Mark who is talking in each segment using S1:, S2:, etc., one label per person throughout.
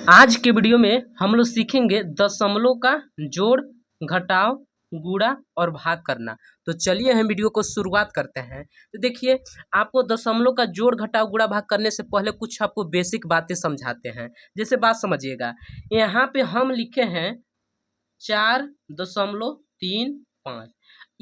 S1: आज के वीडियो में हम लोग सीखेंगे दशमलव का जोड़, घटाव, गुणा और भाग करना। तो चलिए हम वीडियो को शुरुआत करते हैं। तो देखिए, आपको दशमलव का जोड़, घटाव, गुणा, भाग करने से पहले कुछ आपको बेसिक बातें समझाते हैं। जैसे बात समझिएगा, यहाँ पे हम लिखे हैं 4.35।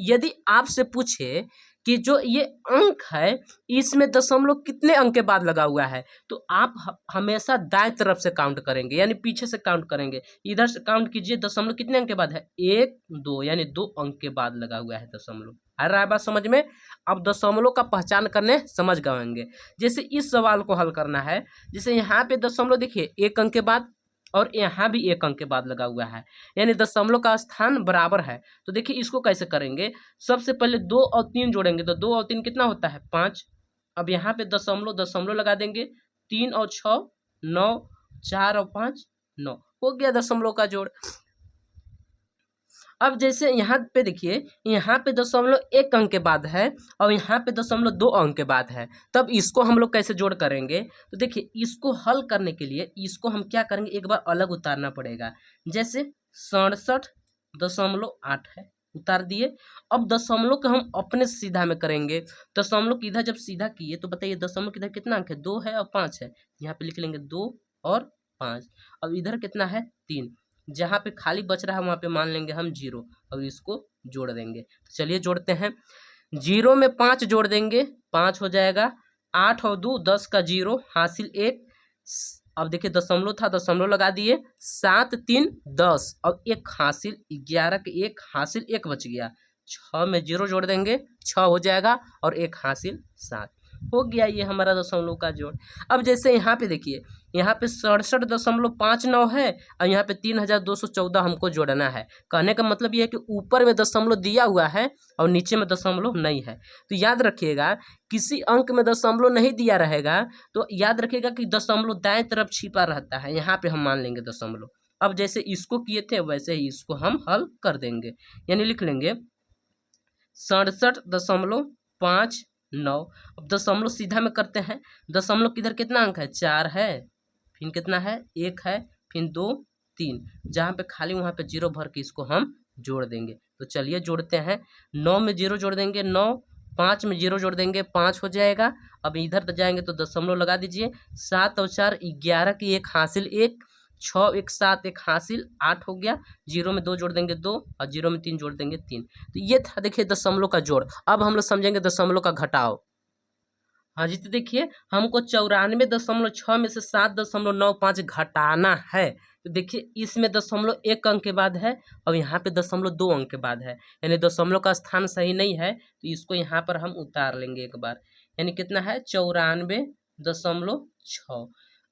S1: यदि आपसे पूछे कि जो ये अंक है इसमें दशमलव कितने अंक के बाद लगा हुआ है, तो आप हमेशा दाएं तरफ से काउंट करेंगे, यानी पीछे से काउंट करेंगे। इधर से काउंट कीजिए, दशमलव कितने अंक के बाद है, 1 2, यानी 2 अंक के बाद लगा हुआ है दशमलव। आ रहा है बात समझ में? अब दशमलव का पहचान करने समझ गएंगे। जैसे इस सवाल को हल करना है, जैसे यहाँ पे दशमलव देखिए 1 अंक के बाद और यहाँ भी 1 अंक के बाद लगा हुआ है, यानी दशमलव का स्थान बराबर है। तो देखिए इसको कैसे करेंगे, सबसे पहले 2 और 3 जोड़ेंगे तो 2 और 3 कितना होता है, 5। अब यहाँ पे दशमलव दशमलव लगा देंगे, 3 और 6 9, 4 और 5 9, हो गया दशमलव का जोड़। अब जैसे यहाँ पे देखिए, यहाँ पे दशमलव 1 अंक के बाद है और यहाँ पे दशमलव 2 अंक के बाद है, तब इसको हम लोग कैसे जोड़ करेंगे? तो देखिए इसको हल करने के लिए इसको हम क्या करेंगे, एक बार अलग उतारना पड़ेगा। जैसे 67.8 है, उतार दिए। अब दशमलव को हम अपने सीधा में करेंगे। दशमलव की इधर जब सीधा किए तो बताइए दशमलव की इधर कितना अंक है, 2 है और 5 है। यहाँ पे लिख लेंगे 2 और 5। अब इधर कितना है, 3। जहाँ पे खाली बच रहा है वहाँ पे मान लेंगे हम 0। अब इसको जोड़ देंगे। तो चलिए जोड़ते हैं। 0 में 5 जोड़ देंगे, 5 हो जाएगा। 8 और 2 10 का 0 हासिल 1। अब देखिए दशमलव था, दशमलव लगा दिए। 7 3 10 और 1 हासिल 11 के 1 हासिल 1 बच गया। 6 में 0 जोड़ देंगे, 6 हो जाएगा और 1 हासिल 7 हो गया। ये हमारा दशमलव का जोड़। अब जैसे यहाँ पे देखिए, यहाँ पे 67.59 है और यहाँ पे 3214 हमको जोड़ना है। कहने का मतलब ये है कि ऊपर में दशमलव दिया हुआ है और नीचे में दशमलव नहीं है। तो याद रखिएगा, किसी अंक में दशमलव नहीं दिया रहेगा तो याद रखिएगा कि दशमलव दाएं तरफ छिपा रहता है। यहाँ पे हम मान लेंगे दशमलव। अब जैसे इसको किए थे वैसे ही इसको हम हल कर देंगे, यानी लिख लेंगे 67.59। अब दशमलव सीधा में करते हैं। दशमलव किधर कितना अंक है, 4 है, फिर कितना है, 1 है, फिर 2 3, जहाँ पे खाली वहाँ पे 0 भर के इसको हम जोड़ देंगे। तो चलिए जोड़ते हैं। 9 में 0 जोड़ देंगे 9, 5 में 0 जोड़ देंगे 5 हो जाएगा। अब इधर तो जाएंगे तो दशमलव लगा दीजिए। 7 और 4 11 की 1 हासिल 1, 6 1 7 1 हासिल 8 हो गया। 0 में 2 जोड़ देंगे 2 और 0 में 3 जोड़ देंगे 3। तो ये था देखिए दशमलव का जोड़। अब हम लोग समझेंगे दशमलव का घटाव। हाँ जी, तो देखिए हमको 94.6 में से 7.95 घटाना है। तो देखिए इसमें दशमलव 1 अंक के बाद है और यहाँ पे दशमलव 2 अंक के बाद है, यानी दशमलव का स्थान सही नहीं है। तो इसको यहाँ पर हम उतार लेंगे एक बार, यानी कितना है 94.6।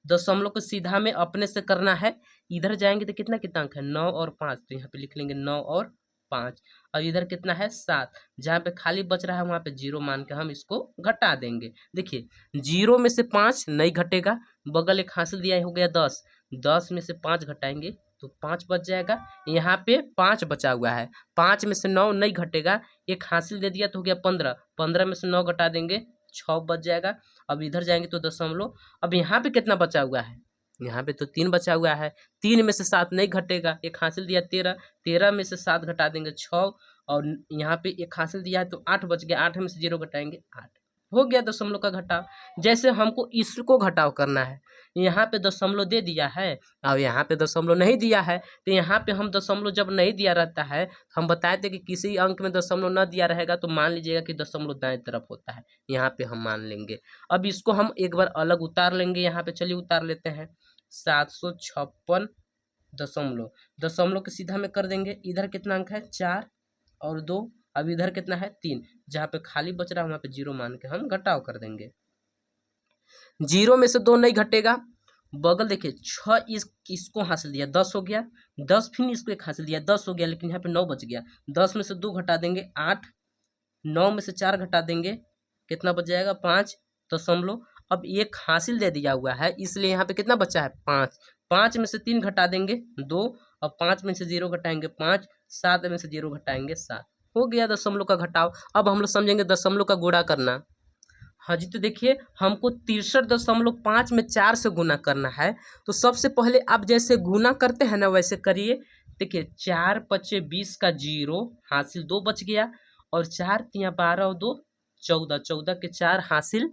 S1: दशमलव को सीधा में अपने से करना है। इधर जाएंगे तो कितना कितना अंक है, 9 और 5। तो यहाँ पे लिख लेंगे 9 और 5। और इधर कितना है 7, जहाँ पे खाली बच रहा है वहाँ पे 0 मान के हम इसको घटा देंगे। देखिए 0 में से 5 नहीं घटेगा, बगल एक हासिल दिया हो गया 10। 10 में से 5 घटाएंगे तो 5 बच जाएगा। यहाँ पे 5 बचा हुआ है, 5 में से 9 नहीं घटेगा, एक हासिल दे दिया तो हो गया 15। 15 में से 9 घटा देंगे, 6 बच जाएगा। अब इधर जाएंगे तो दशमलव। अब यहाँ पे कितना बचा हुआ है, यहाँ पे तो 3 बचा हुआ है। 3 में से 7 नहीं घटेगा, एक हासिल दिया 13। 13 में से 7 घटा देंगे 6 और यहाँ पे एक हासिल दिया है तो 8 बच गया। 8 में से 0 घटाएंगे 8, हो गया दशमलव का घटाव। जैसे हमको इसको घटाव करना है, यहाँ पे दशमलव दे दिया है और यहाँ पे दशमलव नहीं दिया है। तो यहाँ पे हम दशमलव जब नहीं दिया रहता है, हम बताए थे कि किसी अंक में दशमलव न दिया रहेगा तो मान लीजिएगा कि दशमलव दाएं तरफ होता है, यहाँ पे हम मान लेंगे। अब इसको हम एक बार अलग उतार लेंगे। यहाँ पे चलिए उतार लेते हैं। 756 दशमलव, दशमलव के सीधा में कर देंगे। इधर कितना अंक है, 4 और 2। अब इधर कितना है 3, जहाँ पे खाली बच रहा है वहाँ पे 0 मान के हम घटाव कर देंगे। 0 में से 2 नहीं घटेगा, बगल देखिए 6 इसको हासिल दिया 10 हो गया। 10 फिर इसको एक हासिल दिया 10 हो गया, लेकिन यहाँ पे 9 बच गया। 10 में से 2 घटा देंगे 8, 9 में से 4 घटा देंगे, कितना बच जाएगा 5 दशमलव। अब एक हासिल दे दिया हुआ है इसलिए यहाँ पे कितना बचा है 5। 5 में से 3 घटा देंगे 2 और 5 में से 0 घटाएंगे 5, 7 में से 0 घटाएंगे 7, हो गया दशमलव का घटाव। अब हम लोग समझेंगे दशमलव का गुणा करना। हाँ जी, तो देखिए हमको 63.5 में 4 से गुना करना है। तो सबसे पहले आप जैसे गुना करते हैं ना वैसे करिए। देखिए 4 पचे 20 का 0 हासिल 2 बच गया, और 4 तिया 12 और 2 14, 14 के 4 हासिल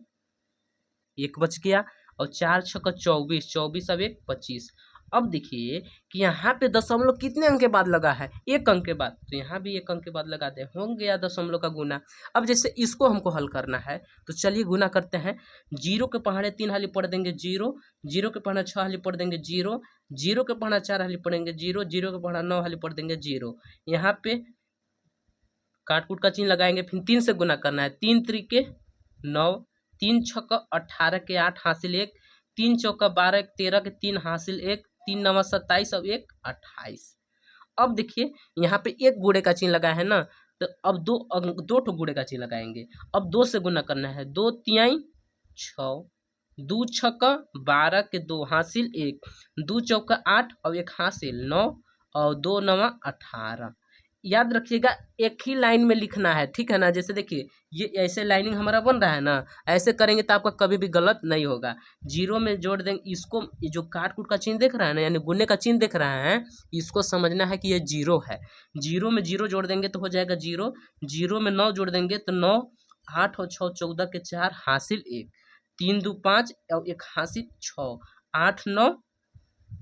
S1: 1 बच गया, और 4 छक्का 24, 24 अब 1 25। अब देखिए कि यहाँ पे दशमलव कितने अंक के बाद लगा है, 1 अंक के बाद, तो यहाँ भी 1 अंक के बाद लगा दे, हो गया दशमलव का गुना। अब जैसे इसको हमको हल करना है तो चलिए गुना करते हैं। 0 के पहाड़े 3 हाली पढ़ देंगे 0, 0 के पहाड़ा 6 हाली पढ़ देंगे 0, 0 के पहाड़ा 4 हाली पढ़ेंगे 0, 0 के पहाड़ा 9 हाली पढ़ देंगे 0। यहाँ पे काटकूट का चिन्ह लगाएंगे, फिर 3 से गुना करना है। 3 त्रिके 9, 3 छक्का 18 के 8 हासिल 1, 3 चौका 12 के 13 के 3 हासिल 1, 3 नवा 27 अब 1 28। अब देखिए यहाँ पे एक गुणे का चिन्ह लगा है ना, तो अब दो ठो गुणे का चिन्ह लगाएंगे। अब 2 से गुना करना है। 2 तिहाई 6, 2 छक्का 12 के 2 हासिल 1, 2 चौका 8 और 1 हासिल 9, और 2 नवा 18। याद रखिएगा एक ही लाइन में लिखना है, ठीक है ना। जैसे देखिए ये ऐसे लाइनिंग हमारा बन रहा है ना, ऐसे करेंगे तो आपका कभी भी गलत नहीं होगा। 0 में जोड़ देंगे इसको, ये जो काट कूट का चिन्ह देख रहा है ना, यानी गुने का चिन्ह देख रहा है, इसको समझना है कि ये 0 है। 0 में 0 जोड़ देंगे तो हो जाएगा 0, 0 में 9 जोड़ देंगे तो 9, 8 और 6 14 के 4 हासिल 1, 3 2 5 और 1 हासिल 6, 8 9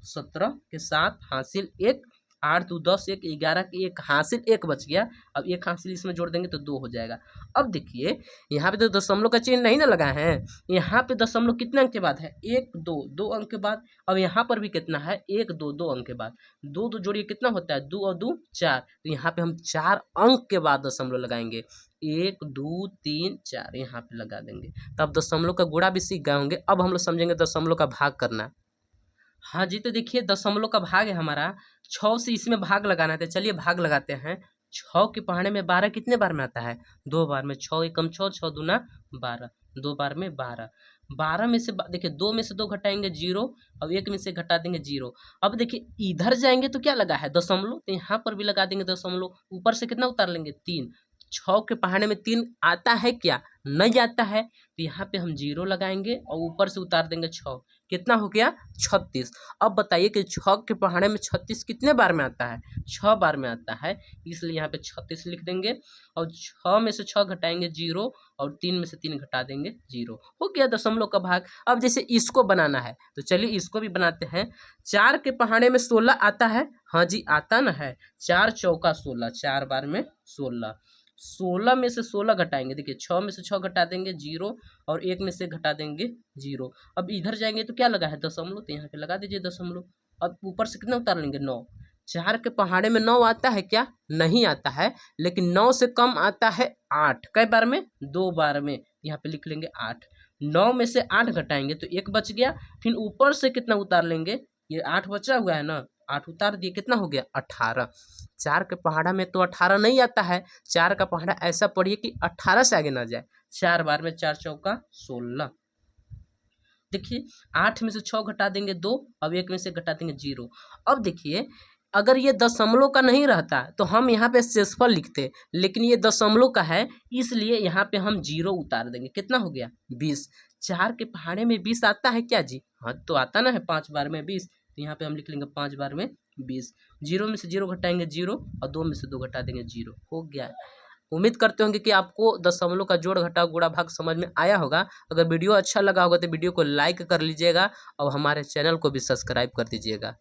S1: 17 के 7 हासिल 1, 8 2 10 1 11 के 1 हासिल 1 बच गया। अब 1 हासिल इसमें जोड़ देंगे तो 2 हो जाएगा। अब देखिए यहाँ पे तो दशमलव का चिन्ह नहीं ना लगा है, यहाँ पे दशमलव कितने अंक के बाद है, 1 2 2 अंक के बाद। अब यहाँ पर भी कितना है, 1 2 2 अंक के बाद। 2 2 जोड़िए कितना होता है, 2 और 2 4, तो यहाँ पे हम 4 अंक के बाद दशमलव लगाएंगे। 1 2 3 4 यहाँ पे लगा देंगे, तब दशमलव का गुणा भी सीख गए होंगे। अब हम लोग समझेंगे दशमलव का भाग करना। हाँ जी, तो देखिए दशमलव का भाग है हमारा, 6 से इसमें भाग लगाना है। तो चलिए भाग लगाते हैं। 6 के पहाड़े में 12 कितने बार में आता है, 2 बार में। 6 एकम 6, 6 दूना 12, 2 बार में 12। 12 में से देखिए 2 में से 2 घटाएंगे 0, अब 1 में से घटा देंगे 0। अब देखिए इधर जाएंगे तो क्या लगा है, दशमलव, तो यहाँ पर भी लगा देंगे दशमलव। ऊपर से कितना उतार लेंगे, 3। 6 के पहाड़े में 3 आता है क्या, नहीं आता है, तो यहाँ पे हम 0 लगाएंगे और ऊपर से उतार देंगे 6। कितना हो गया, 36। अब बताइए कि 6 के पहाड़े में 36 कितने बार में आता है, 6 बार में आता है, इसलिए यहाँ पे 36 लिख देंगे। और 6 में से 6 घटाएंगे 0, और 3 में से 3 घटा देंगे 0। हो गया दशमलव का भाग। अब जैसे इसको बनाना है तो चलिए इसको भी बनाते हैं। 4 के पहाड़े में 16 आता है, हाँ जी आता ना है। 4 चौका 16, 4 बार में 16। 16 में से 16 घटाएंगे, देखिए 6 में से 6 घटा देंगे 0, और 1 में से घटा देंगे 0। अब इधर जाएंगे तो क्या लगा है, दशमलव, तो यहाँ पे लगा दीजिए दशमलव। अब ऊपर से कितना उतार लेंगे, 9। 4 के पहाड़े में 9 आता है क्या, नहीं आता है, लेकिन 9 से कम आता है 8। कई बार में, 2 बार में, यहाँ पे लिख लेंगे 8। 9 में से 8 घटाएंगे तो 1 बच गया, फिर ऊपर से कितना उतार लेंगे, ये 8 बचा हुआ है ना, 8 उतार दिए, कितना हो गया, 18। 4 के पहाड़ा में तो 18 नहीं आता है, 4 का पहाड़ा ऐसा पढ़िए कि 18 से आगे ना जाए। 4 बार में 4 चौका 16। देखिए 8 में से 6 घटा देंगे 2, अब 1 में से घटा देंगे 0। अब देखिए अगर ये दशमलव का नहीं रहता तो हम यहाँ पे शेषफल लिखते, लेकिन ये दशमलव का है, इसलिए यहाँ पे हम 0 उतार देंगे। कितना हो गया, 20। 4 के पहाड़े में 20 आता है क्या जी, हाँ तो आता ना है, 5 बार में 20, तो यहाँ पे हम लिख लेंगे 5 बार में 20। 0 में से 0 घटाएंगे 0, और 2 में से 2 घटा देंगे 0। हो गया। उम्मीद करते होंगे कि आपको दशमलव का जोड़ घटाव गुणा भाग समझ में आया होगा। अगर वीडियो अच्छा लगा होगा तो वीडियो को लाइक कर लीजिएगा, और हमारे चैनल को भी सब्सक्राइब कर दीजिएगा।